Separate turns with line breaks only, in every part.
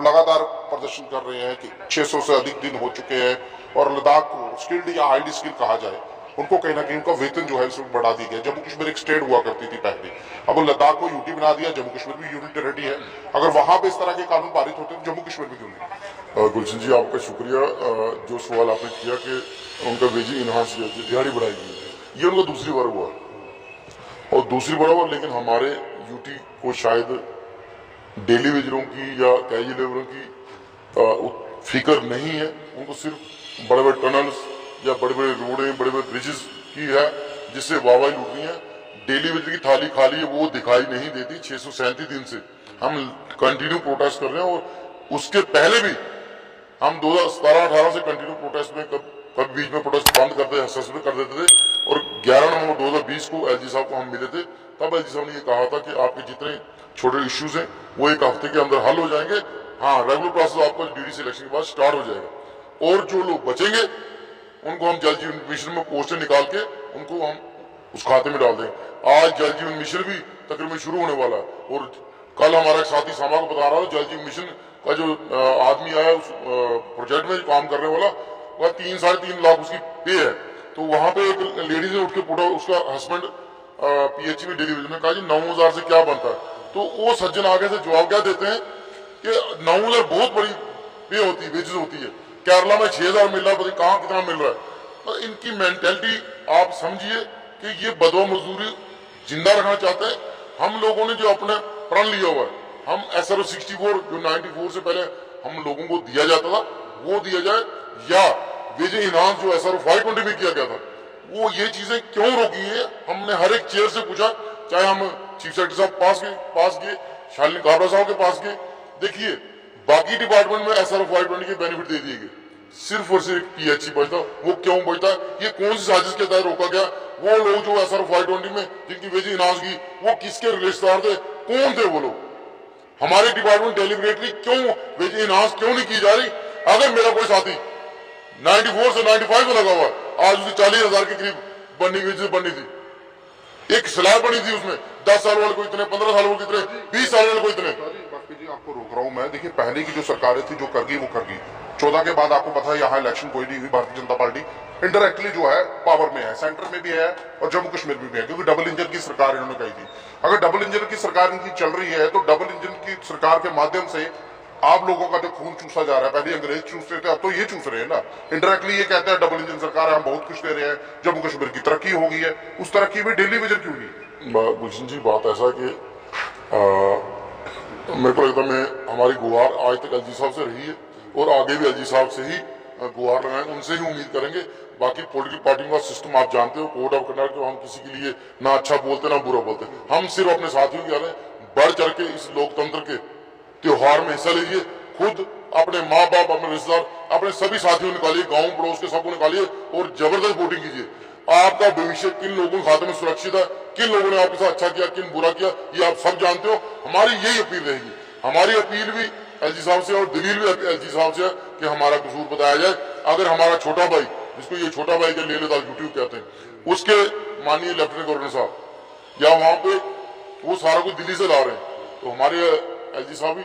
लगातार प्रदर्शन कर रहे हैं कि 600 से अधिक दिन हो चुके हैं और लद्दाख को स्किल्ड या हाईली स्किल्ड कहा जाए, उनको कहीं ना कहीं उनका वेतन जो है उसमें बढ़ा दी गया। जम्मू कश्मीर एक स्टेट हुआ करती थी पहले, अब लद्दाख को यूटी बना दिया। जम्मू कश्मीर भी यूनियन टेरिटरी है, अगर वहां पे इस तरह के कानून पारित होते तो जम्मू कश्मीर में क्यों नहीं।
गुलशन जी आपका शुक्रिया। जो सवाल आपने किया कि उनका वेजी इन्हांस दिहाड़ी बढ़ाई गई, ये उनका दूसरी बार हुआ और दूसरी बार हुआ, लेकिन हमारे यूटी को शायद डेली वेजरों की या कैजुअल लेबरों की फिक्र नहीं है। उनको सिर्फ बड़े बड़े टनल्स या बड़े बड़े रोडें, बड़े बड़े ब्रिजेस की है जिससे वाहवाही लूट रही है। डेली वेजर की थाली खाली है वो दिखाई नहीं देती। 637 दिन से हम कंटिन्यू प्रोटेस्ट कर रहे हैं और उसके पहले भी हम 2017-18 से कंटिन्यू प्रोटेस्ट में कब बीच में प्रोटेस्ट बंद करते सस्पेंड कर देते थे। और 11 नवंबर 2020 को एलजी साहब को हम मिले थे, तब एलजी साहब ने ये कहा था कि आपके जितने छोटे इश्यूज हैं वो एक हफ्ते के अंदर हल हो जाएंगे। हाँ, रेगुलर प्रोसेस आपका डीडीसी इलेक्शन के बाद स्टार्ट हो जाएगा और जो लोग बचेंगे उनको हम जल जीवन मिशन में पोस्टर निकाल के उनको हम उस खाते में डाल देंगे। आज जल जीवन मिशन भी तकरीबन शुरू होने वाला है और कल हमारा एक साथी सामा को बता रहा था जल जीवन मिशन का जो आदमी आया उस प्रोजेक्ट में काम करने वाला, वह 3-3.5 लाख उसकी पे है। तो वहां पे एक लेडीज ने उठ के पूछा, उसका हस्बैंड पीएचई में डिलीवरी में, कहा जी 9,000 से क्या बनता है। तो वो सज्जन आगे से जवाब क्या देते हैं कि 9,000 बहुत बड़ी पे होती है, वेजेस होती है। केरला में 6,000 मिल रहा है, पता कहाँ कितना मिल रहा है। तो इनकी मेंटेलिटी आप समझिए कि ये बदवा मजदूरी जिंदा रखना चाहते हैं। हम लोगों ने जो अपने प्रण लिया हुआ है, हम SRO 64 जो 94 से पहले हम लोगों को दिया जाता था वो दिया जाए, या वेज इनहांस जो SRO 520 में किया गया था वो ये चीजें क्यों रोकी है। हमने हर एक चेयर से पूछा, चाहे हम चीफ सेक्रेटरी साहब पास गए, शालिनी काबरा साहब के पास गए। देखिए बाकी डिपार्टमेंट में SRO 520 के बेनिफिट दे दिए गए, सिर्फ और सिर्फ पीएचई बचता। वो क्यों बचता है, ये कौन सी साजिश के तहत रोका गया। वो लोग जो SRO 520 में जिनकी वेज इनहांस की, वो किसके रिश्तेदार थे, कौन थे वो लोग। हमारे डिपार्टमेंट डेलिबरेटली क्यों वेज इनहांस क्यों नहीं की जा रही। अगर मेरा कोई साथी 94 से 95 में लगा हुआ है, आज उसकी 40,000 के करीब बननी थी, एक स्लैब बनी थी उसमें 10 साल वाले को इतने, 15 साल वाले को इतने, 20 साल वाले को इतने।
जी आपको रोक रहा हूं मैं। देखिए पहले की जो सरकारें थी जो कर गई वो कर गई। 14 के बाद आपको पता है यहाँ इलेक्शन कोई नहीं हुई। भारतीय जनता पार्टी इंडायरेक्टली जो है पावर में है, सेंटर में भी है और जम्मू कश्मीर में भी है, क्योंकि डबल इंजन की सरकार इन्होंने कही थी। अगर डबल इंजन की सरकार इनकी चल रही है तो डबल इंजन की सरकार के माध्यम से आप लोगों का जो खून चूसा जा रहा है, पहले अंग्रेज चूसते थे अब तो ये चूस रहे हैं ना। इंडायरेक्टली ये कहते हैं डबल इंजन सरकार है, हम बहुत कुछ दे रहे हैं, जम्मू कश्मीर की तरक्की हो गई है। उस तरक्की में डेली वेजर क्यों नहीं।
गुलशन जी बात ऐसा कि मेरे को लगता है हमारी गुहार आज तक एलजी साहब से रही है और आगे भी एलजी साहब से ही गुहार लगाएंगे, उनसे ही उम्मीद करेंगे। बाकी पॉलिटिकल पार्टियों का सिस्टम आप जानते हो, कोड ऑफ कंडक्ट, हम किसी के लिए ना अच्छा बोलते ना बुरा बोलते। हम सिर्फ अपने साथियों के बढ़ चढ़ के इस लोकतंत्र के त्योहार में हिस्सा लीजिए। खुद अपने माँ बाप, अपने रिश्तेदार, अपने सभी साथियों निकालिए, गांव पड़ोस के सबको निकालिए और जबरदस्त वोटिंग कीजिए। आपका भविष्य किन लोगों के खाते में सुरक्षित है, किन लोगों ने आपके साथ अच्छा किया, किन बुरा किया, ये आप सब जानते हो। हमारी यही अपील रहेगी। हमारी अपील भी एलजी साहब से और दलील भी एलजी साहब से है कि हमारा कसूर बताया जाए। अगर हमारा छोटा भाई, जिसको ये छोटा भाई के लेने यूट्यूब कहते हैं, उसके माननीय लेफ्टिनेंट गवर्नर साहब या वहां पे वो सारा कुछ दिल्ली से ला रहे हैं, तो हमारे एलजी साहब भी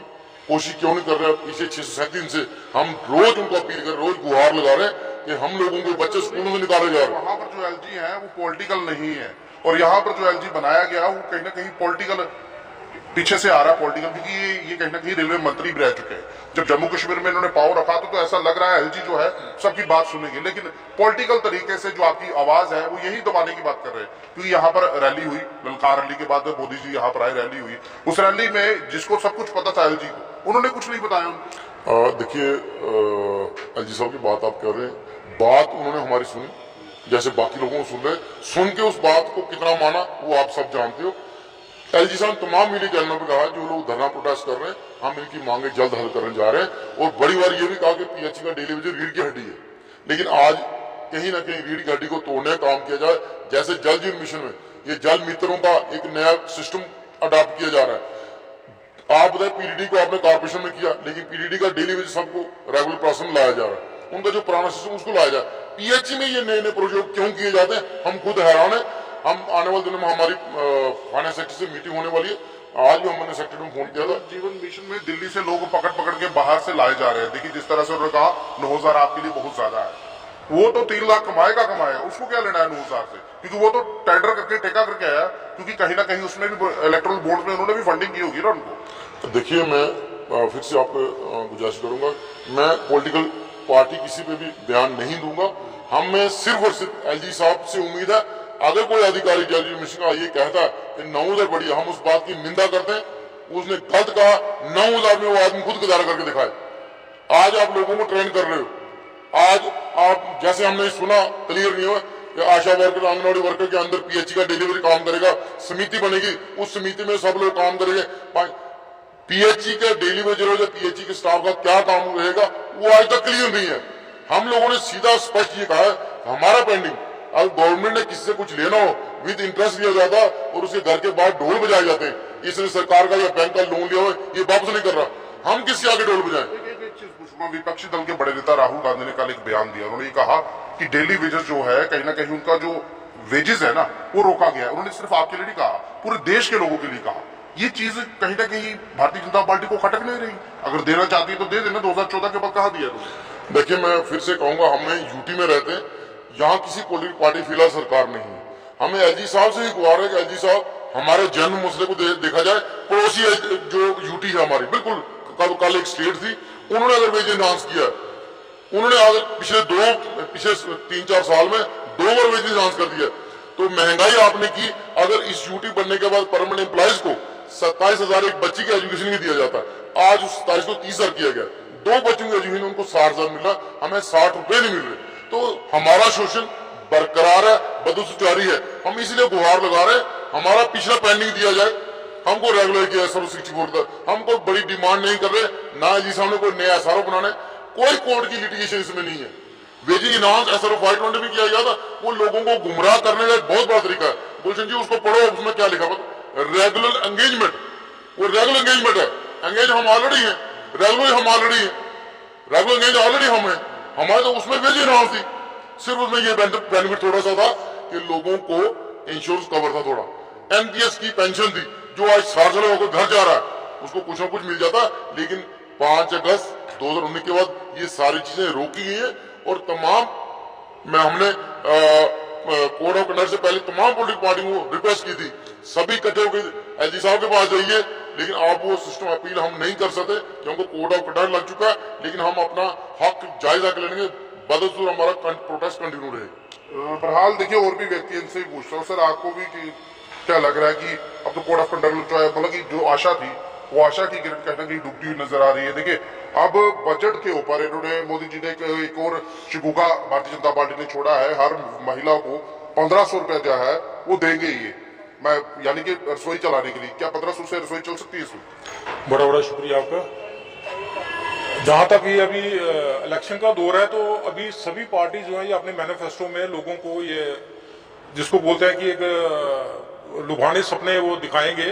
कोशिश क्यों नहीं कर रहे हैं। पीछे 607 दिन से हम रोज उनको अपील कर, रोज गुहार लगा रहे हैं कि हम लोगों को बच्चे स्कूलों से निकाले जा रहे हैं।
वहां पर जो एलजी है वो पॉलिटिकल नहीं है और यहाँ पर जो एलजी बनाया गया वो कहीं ना कहीं पॉलिटिकल पीछे से आ रहा है, पॉलिटिकल, क्योंकि ये कहीं ना कहीं रेलवे मंत्री भी रह चुके हैं। जब जम्मू कश्मीर में इन्होंने पावर रखा तो ऐसा लग रहा है एलजी जो है सबकी बात सुनेगी, लेकिन पॉलिटिकल तरीके से जो आपकी आवाज है वो यही दबाने की बात कर रहे हैं। क्योंकि यहाँ पर रैली हुई, ललकार रैली के बाद मोदी जी यहाँ पर आए, रैली हुई, उस रैली में जिसको सब कुछ पता था एलजी को, उन्होंने कुछ नहीं बताया।
देखिए एलजी साहब की बात आप कर रहे हैं, बात उन्होंने हमारी सुनी जैसे बाकी लोगों को सुन रहे, सुन के उस बात को कितना माना वो आप सब जानते हो। एलजी साहब तमाम मीडिया चैनलों पर कहा जो लोग धरना प्रोटेस्ट कर रहे हैं हम इनकी मांगे जल्द हल करने जा रहे हैं। और बड़ी बार ये भी कहा कि पीएचई का डेली वेजर रीढ़ की हड्डी है, लेकिन आज कहीं ना कहीं रीढ़ की हड्डी को तोड़ने का काम किया जाए। जैसे जल जीवन मिशन में ये जल मित्रों का एक नया सिस्टम अडॉप्ट किया जा रहा है। आप बताए पीडीडी को आपने कॉर्पोरेशन में किया, लेकिन पीडीडी का डेली वेजर सबको रेगुलर प्रोसेस में लाया जा रहा है, उनका जो पुराना सिस्टम उसको लाया जाए। पीएचई में ये नए नए प्रोजेक्ट क्यों किए जाते हैं, हम खुद हैरान है। हम आने वाले दिनों में हमारी फाइनेंस सेक्टर से मीटिंग होने वाली है, आज भी हमने सेक्रेटरी में फोन किया था।
जीवन मिशन में दिल्ली से लोग पकड़ पकड़ के बाहर से लाए जा रहे हैं। देखिए जिस तरह से उन्होंने कहा 9,000 आपके लिए बहुत ज्यादा है, वो तो 3 लाख कमाएगा, उसको क्या लेना है 9,000 से, क्योंकि वो तो टेंडर करके ठेका करके आया, क्योंकि कहीं ना कहीं उसमें भी इलेक्टोरल बोर्ड में उन्होंने भी फंडिंग की होगी ना उनको।
तो देखिए मैं फिर से आपको गुजारिश करूंगा, मैं पॉलिटिकल पार्टी किसी पे भी बयान नहीं दूंगा। हमें सिर्फ और सिर्फ एलजी साहब से उम्मीद है, अगर कोई अधिकारी जज मिशन का ये कहता है कि 9,000 बढ़िया, हम उस बात की निंदा करते हैं। उसने गलत कहा, 9,000 में वो आदमी खुद गुजारा करके दिखाए। आज आप लोगों को ट्रेन कर रहे हो, आज आप जैसे हमने सुना क्लियर नहीं हुआ कि आशा वर्कर आंगनबाड़ी वर्कर के अंदर पीएचई का डिलीवरी काम करेगा, समिति बनेगी, उस समिति में सब लोग काम करेंगे। पीएचई के डेली वेजर या पीएचई के स्टाफ का क्या काम रहेगा वो आज तक क्लियर नहीं है। हम लोगों ने सीधा स्पष्ट ये कहा है, हमारा पेंडिंग, अब गवर्नमेंट ने किसी से कुछ लेना हो विद इंटरेस्ट लिया जाता और उसके घर के बाहर ढोल बजाए जाते हैं, इसने सरकार का या बैंक का लोन लिया हो ये वापस नहीं कर रहा, हम किससे आगे ढोल बजाएं?
विपक्षी दल के बड़े नेता राहुल गांधी ने कल एक बयान दिया, उन्होंने कहा कि डेली वेजेस जो है कहीं ना कहीं उनका जो वेजेस है ना वो रोका गया है। उन्होंने सिर्फ आपके लिए नहीं कहा, पूरे देश के लोगों के लिए कहा। ये चीज कहीं ना कहीं भारतीय जनता पार्टी को खटक नहीं रही, अगर देना चाहती है तो दे देना, 2014 के बाद कहा दिया तुमने।
देखिए मैं फिर से कहूंगा, हमें यूटी में रहते हैं, यहाँ किसी पॉलिटिकल पार्टी फिलहाल सरकार नहीं है। हमें एलजी साहब से ही गुहार है कि एलजी साहब हमारे जन्म मसले को देखा जाए। पड़ोसी जो यूटी है हमारी, बिल्कुल कल एक स्टेट थी, उन्होंने अगर वेज एनहांस किया, उन्होंने अगर पिछले 3-4 साल में 2 बार वेज एनहांस कर दिया, तो महंगाई आपने की। अगर इस यूटी बनने के बाद परमानेंट एम्प्लॉइज को 27,000 एक बच्चे की एजुकेशन नहीं दिया जाता, आज उस 27 को 30,000 किया गया। 2 बच्चों की एजुकेशन उनको 60,000 मिल रहा, हमें 60 रुपए नहीं मिल रहे। तो हमारा शोषण बरकरार है, बदसूच जारी है। हम इसलिए गुहार लगा रहे हैं, हमारा पिछला पेंडिंग दिया जाए, हमको रेगुलर किया सर्व शिक्षा बोर्ड का। हम कोई बड़ी डिमांड नहीं कर रहे, ना जी सामने कोई नया एसआरओ बनाने, कोई कोर्ट की लिटिगेशन इसमें नहीं है। वेजिंग इनाउंस एसआरओ 520 में किया गया था, वो लोगों को गुमराह करने का एक बहुत बड़ा तरीका है। गुलशन जी उसको पढ़ो, उसमें क्या लिखा हुआ, रेगुलर एंगेजमेंट, वो रेगुलर एंगेजमेंट है। एंगेज हम ऑलरेडी है, रेगुलर हम ऑलरेडी है, रेगुलर एंगेज ऑलरेडी हम है, हमारे तो उसमें वेजिंग इनाउंस थी। सिर्फ उसमें ये बेनिफिट थोड़ा सा था कि लोगों को इंश्योरेंस कवर था, थोड़ा एनपीएस की पेंशन थी, जो आज 60 साल होकर घर जा रहा है उसको कुछ ना कुछ मिल जाता। लेकिन 5 अगस्त 2019 के बाद ये सारी चीजें रोकी गई है और तमाम हमने कोड ऑफ कंडक्ट से पहले तमाम पॉलिटिकल पार्टियों को रिक्वेस्ट की थी, सभी इकट्ठे होकर एलजी साहब के पास जाइए, लेकिन आप वो सिस्टम अपील हम नहीं कर सकते क्योंकि कोड ऑफ कंडक्ट लग चुका है। लेकिन हम अपना हक जायजा कर लेंगे, बदसूर हमारा प्रोटेस्ट कंटिन्यू रहेगा।
बहरहाल देखिए और भी व्यक्ति इनसे ही पूछता हूँ, सर आपको भी क्या लग रहा है कि अब तो कोड ऑफ कंडक्ट जो है, मतलब कि जो आशा थी वो आशा की किरण कहीं ना कहीं डूबती हुई नजर आ रही है। देखिए अब बजट के ऊपर इन्होंने, मोदी जी ने एक और शिकूका भारतीय जनता पार्टी ने छोड़ा है, हर महिला को 1,500 रुपया जो है वो देंगे ये, मैं यानी कि रसोई चलाने के लिए। क्या 1,500 से रसोई चल सकती है इसमें?
बड़ा बड़ा शुक्रिया आपका। जहां तक ये अभी इलेक्शन का दौर है, तो अभी सभी पार्टी जो है ये अपने मैनिफेस्टो में लोगों को ये जिसको बोलते हैं कि एक लुभाने सपने वो दिखाएंगे,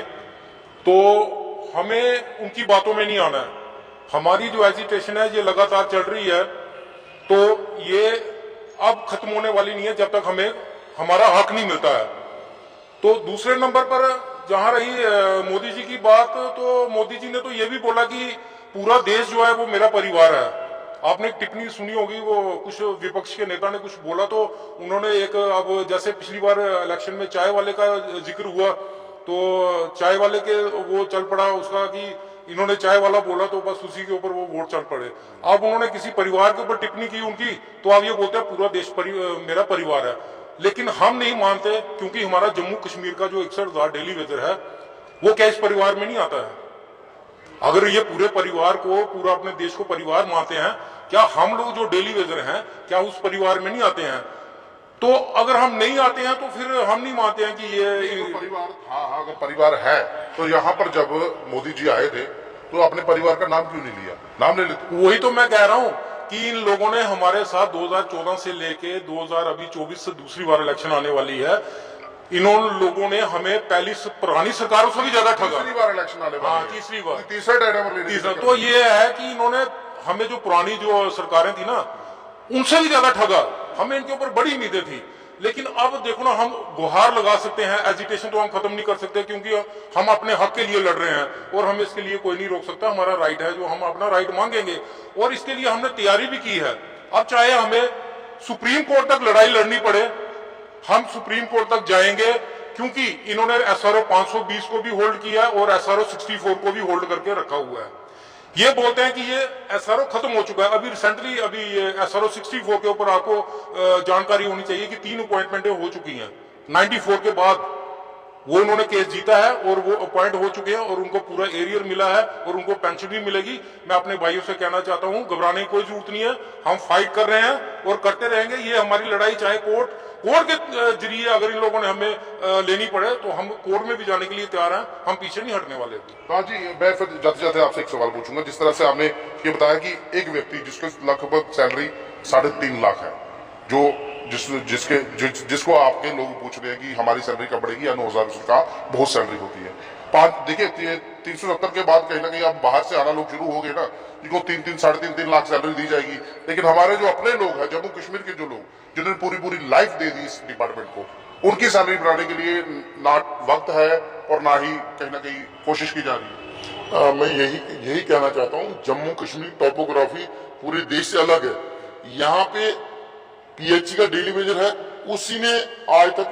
तो हमें उनकी बातों में नहीं आना है। हमारी जो एजिटेशन है ये लगातार चल रही है, तो ये अब खत्म होने वाली नहीं है जब तक हमें हमारा हक नहीं मिलता है। तो दूसरे नंबर पर जहां रही मोदी जी की बात, तो मोदी जी ने तो ये भी बोला कि पूरा देश जो है वो मेरा परिवार है। आपने एक टिप्पणी सुनी होगी, वो कुछ विपक्ष के नेता ने कुछ बोला, तो उन्होंने एक, अब जैसे पिछली बार इलेक्शन में चाय वाले का जिक्र हुआ, तो चाय वाले के वो चल पड़ा उसका कि इन्होंने चाय वाला बोला तो बस उसी के ऊपर वो वोट चल पड़े। अब उन्होंने किसी परिवार के ऊपर टिप्पणी की उनकी, तो अब ये बोलते हैं पूरा देश मेरा परिवार है। लेकिन हम नहीं मानते, क्योंकि हमारा जम्मू कश्मीर का जो 61,000 डेली वेजर है वो क्या इस परिवार में नहीं आता है? अगर ये पूरे परिवार को, पूरा अपने देश को परिवार मानते हैं, क्या हम लोग जो डेली वेजर हैं क्या उस परिवार में नहीं आते हैं? तो अगर हम नहीं आते हैं तो फिर हम नहीं मानते हैं कि ये
तो परिवार, हाँ अगर परिवार है तो यहाँ पर जब मोदी जी आए थे तो अपने परिवार का नाम क्यों नहीं लिया? नाम ले लेते।
वही तो मैं कह रहा हूँ कि इन लोगों ने हमारे साथ 2014 से लेके 2024 से दूसरी बार इलेक्शन आने वाली है, इन लोगों ने हमें पहली पुरानी सरकारों से भी ज्यादा ठगा।
तीसरी बार इलेक्शन आने वाली है।
तीसरी बार,
तीसरा
तो ये है कि इन्होंने हमें, जो पुरानी जो सरकारें थी ना, उनसे भी ज्यादा ठगा। हमें इनके ऊपर बड़ी उम्मीदें थी, लेकिन अब देखो ना, हम गुहार लगा सकते हैं, एजिटेशन तो हम खत्म नहीं कर सकते क्योंकि हम अपने हक के लिए लड़ रहे हैं और हमें इसके लिए कोई नहीं रोक सकता। हमारा राइट है जो हम अपना राइट मांगेंगे और इसके लिए हमने तैयारी भी की है। अब चाहे हमें सुप्रीम कोर्ट तक लड़ाई लड़नी पड़े, हम सुप्रीम कोर्ट तक जाएंगे, क्योंकि इन्होंने SRO 520 को भी होल्ड किया है और SRO 64 को भी होल्ड करके रखा हुआ है। ये बोलते हैं कि ये SRO खत्म हो चुका है। अभी रिसेंटली अभी ये SRO 64 के ऊपर आपको जानकारी होनी चाहिए कि 3 अपॉइंटमेंटें हो चुकी हैं 94 के बाद। वो उन्होंने केस जीता है और वो अपॉइंट हो चुके हैं और उनको पूरा एरियर मिला है और उनको पेंशन भी मिलेगी। मैं अपने भाइयों से कहना चाहता हूं, घबराने की कोई जरूरत नहीं है, हम फाइट कर रहे हैं और करते रहेंगे। ये हमारी लड़ाई चाहे कोर्ट के जरिए अगर इन लोगों ने हमें लेनी पड़े तो हम कोर्ट में भी जाने के लिए तैयार हैं, हम पीछे नहीं हटने वाले।
हाँ जी, मैं फिर जाते जाते आपसे एक सवाल पूछूंगा। जिस तरह से आपने ये बताया कि एक व्यक्ति जिसकी लगभग सैलरी 3.5 लाख है, जिसको आपके लोग पूछ रहे हैं कि हमारी सैलरी कब बढ़ेगी या 9,000 का बहुत सैलरी होती है। देखिए 370 के बाद कहीं ना कहीं अब बाहर से आना लोग शुरू हो गए ना, जिनको 3-3, 3.5 लाख सैलरी दी जाएगी। लेकिन हमारे जो अपने लोग हैं जम्मू कश्मीर के, जो लोग जिन्होंने पूरी लाइफ दे दी इस डिपार्टमेंट को, उनकी सैलरी बढ़ाने के लिए ना वक्त है और ना ही कहीं ना कहीं कोशिश की जा रही है।
मैं यही कहना चाहता हूँ, जम्मू कश्मीर टोपोग्राफी पूरे देश से अलग है। यहाँ पे PHC का डेली वेजर है, उसी ने आज तक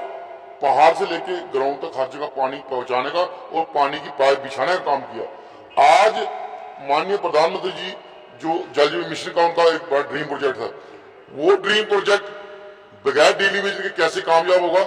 पहाड़ से लेके ग्राउंड तक हर जगह पानी पहुंचाने का और पानी की पाइप बिछाने का काम किया। आज माननीय प्रधानमंत्री जी जो जल जीवन मिशन का उनका एक बड़ा ड्रीम प्रोजेक्ट था, वो ड्रीम प्रोजेक्ट बगैर डेली वेजर के कैसे कामयाब होगा।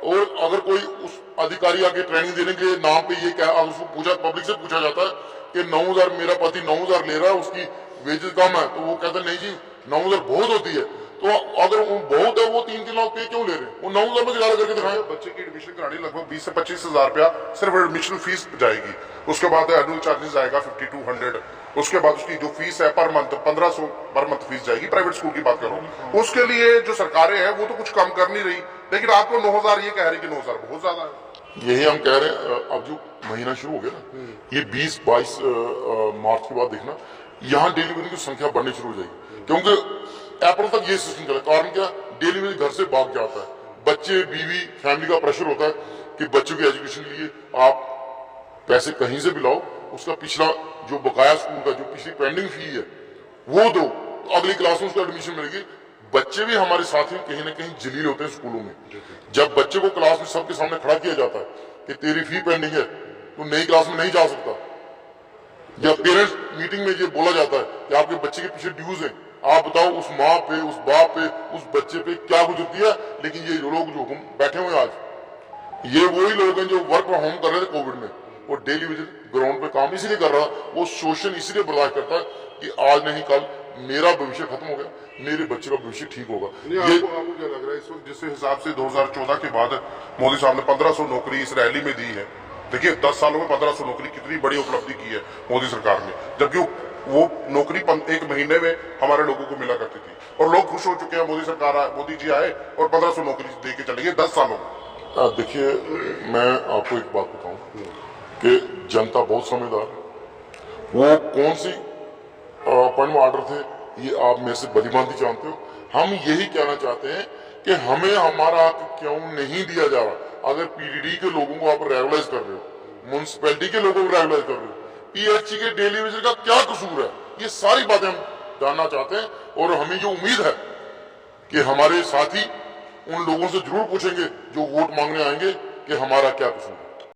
और अगर कोई उस अधिकारी आगे ट्रेनिंग देने के नाम पे ये क्या, अगर उसको पूछा, पब्लिक से पूछा जाता है कि 9,000 मेरा पति 9,000 ले रहा है, उसकी वेजेस कम है, तो वो कहता है नहीं जी 9,000 बहुत होती है। तो अगर वो बहुत है, वो 3-3 लाख पे क्यों ले रहे हैं? वो 9,000 में गुजारा करके दिखाएं।
बच्चे की एडमिशन करानी लगभग 20 से 25 हजार रुपया सिर्फ एडमिशन फीस जाएगी। उसके बाद एनुअल चार्जेस आएगा 5200। उसके बाद उसकी जो फीस है per month 1500 per month fees जाएगी। प्राइवेट स्कूल की बात करो, उसके लिए जो सरकारें हैं वो तो कुछ कम कर नहीं रही, लेकिन आपको 9,000 ये कह रही कि 9,000 बहुत ज्यादा है।
यही हम कह रहे हैं। अब जो महीना शुरू हो गया ना, ये 20-22 मार्च के बाद देखना, यहाँ डिलीवरी की संख्या बढ़नी शुरू हो जाएगी। क्योंकि अप्रैल तक ये सिस्टम चला। कारण क्या, डिलीवरी घर से भाग जाता है, बच्चे, बीवी, फैमिली का प्रेशर होता है कि बच्चों की एजुकेशन के लिए आप पैसे कहीं से भी लाओ, उसका पिछला जो बकाया स्कूल का जो पिछली पेंडिंग फी है वो दो, अगली क्लास में उसको एडमिशन मिलेगी। बच्चे भी हमारे साथी कहीं ना कहीं जलील होते हैं स्कूलों में। जब बच्चे को क्लास में सबके सामने खड़ा किया जाता है कि तेरी फी पेंडिंग है, तो नई क्लास में नहीं जा सकता, या पेरेंट्स मीटिंग में ये बोला जाता है कि आपके बच्चे के पीछे ड्यूज है, आप बताओ उस माँ पे, उस बाप पे, उस बच्चे पे क्या गुजरती है। लेकिन ये लोग जो हम बैठे हुए आज, ये वही लोग हैं जो वर्क फ्रॉम होम कर रहे थे कोविड में, और डेली विजिट ग्राउंड पे काम इसीलिए कर रहा, वो शोषण इसीलिए बर्दाश्त करता है कि आज नहीं कल मेरा भविष्य खत्म हो गया, मेरे बच्चे का भविष्य ठीक होगा।
ये आपको क्या लग रहा है इस वक्त, जिस हिसाब से 2014 के बाद मोदी साहब ने 1500 नौकरी इस रैली में दी है। देखिए 10 सालों में 1500 नौकरी कितनी बड़ी उपलब्धि की है मोदी सरकार ने, जबकि वो नौकरी 1 महीने में हमारे लोगों को मिला करती थी और लोग खुश हो चुके हैं। मोदी जी आए और 1500 नौकरी दे के चले गए 10 सालों में।
देखिए, मैं आपको एक बात बताऊं कि जनता बहुत समझदार है। वो कौन सी अपॉइंटमेंट ऑर्डर थे ये आप मेरे से बदीभांति जानते हो। हम यही कहना चाहते हैं कि हमें हमारा हक क्यों नहीं दिया जा रहा। अगर PDD के लोगों को आप रेगुलाइज कर रहे हो, म्युनिसिपैलिटी के लोगों को रेगुलाइज कर रहे हो, PHC के डेली वेजर का क्या कसूर है, ये सारी बातें हम जानना चाहते हैं। और हमें जो उम्मीद है कि हमारे साथी उन लोगों से जरूर पूछेंगे जो वोट मांगने आएंगे कि हमारा क्या कसूर है।